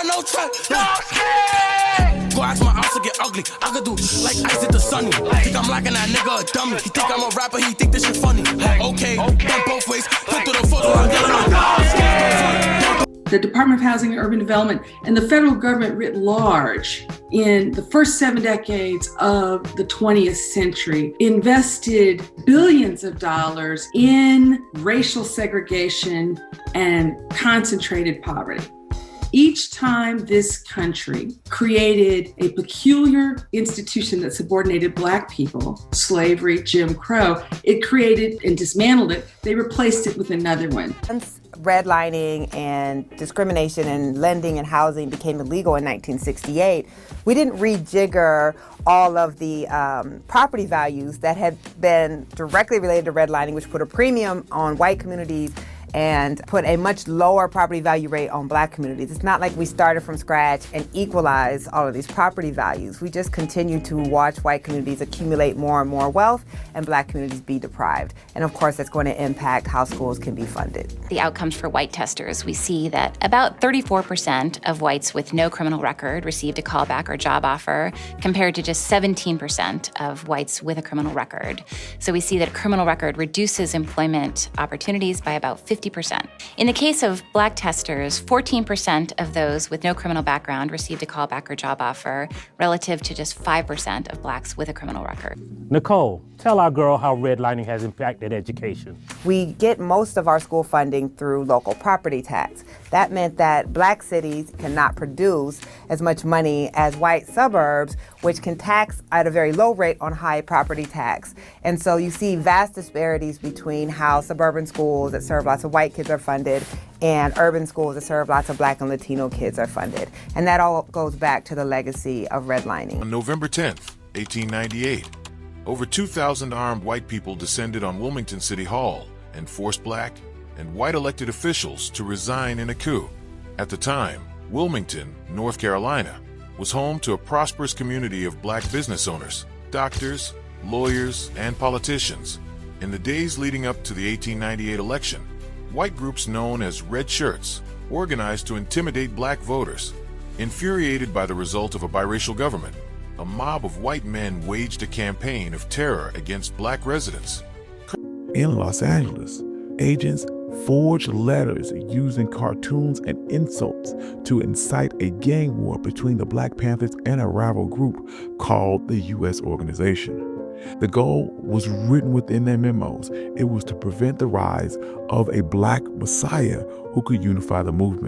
want no trap. Go ask my ops to get ugly. I could do like ice at the sunny. Think I'm locking that nigga a dummy. He think I'm a rapper, he think this shit funny. Okay, bent both ways. Put through the photo, I'm yelling on the Department of Housing and Urban Development and the federal government writ large in the first 7 decades of the 20th century invested billions of dollars in racial segregation and concentrated poverty. Each time this country created a peculiar institution that subordinated Black people, slavery, Jim Crow, it created and dismantled it. They replaced it with another one. Once redlining and discrimination in lending and housing became illegal in 1968, we didn't rejigger all of the property values that had been directly related to redlining, which put a premium on white communities and put a much lower property value rate on Black communities. It's not like we started from scratch and equalized all of these property values. We just continue to watch white communities accumulate more and more wealth and Black communities be deprived. And of course, that's going to impact how schools can be funded. The outcomes for white testers, we see that about 34% of whites with no criminal record received a callback or job offer, compared to just 17% of whites with a criminal record. So we see that a criminal record reduces employment opportunities by about 50%. In the case of Black testers, 14% of those with no criminal background received a callback or job offer, relative to just 5% of Blacks with a criminal record. Nicole, tell our girl how redlining has impacted education. We get most of our school funding through local property tax. That meant that Black cities cannot produce as much money as white suburbs, which can tax at a very low rate on high property tax. And so you see vast disparities between how suburban schools that serve lots of white kids are funded and urban schools that serve lots of Black and Latino kids are funded. And that all goes back to the legacy of redlining. On November 10th, 1898, over 2,000 armed white people descended on Wilmington City Hall and forced Black and white elected officials to resign in a coup. At the time, Wilmington, North Carolina, was home to a prosperous community of Black business owners, doctors, lawyers, and politicians. In the days leading up to the 1898 election, white groups known as Red Shirts organized to intimidate Black voters. Infuriated by the result of a biracial government, a mob of white men waged a campaign of terror against Black residents. In Los Angeles, agents forged letters using cartoons and insults to incite a gang war between the Black Panthers and a rival group called the U.S. Organization. The goal was written within their memos. It was to prevent the rise of a Black Messiah who could unify the movement.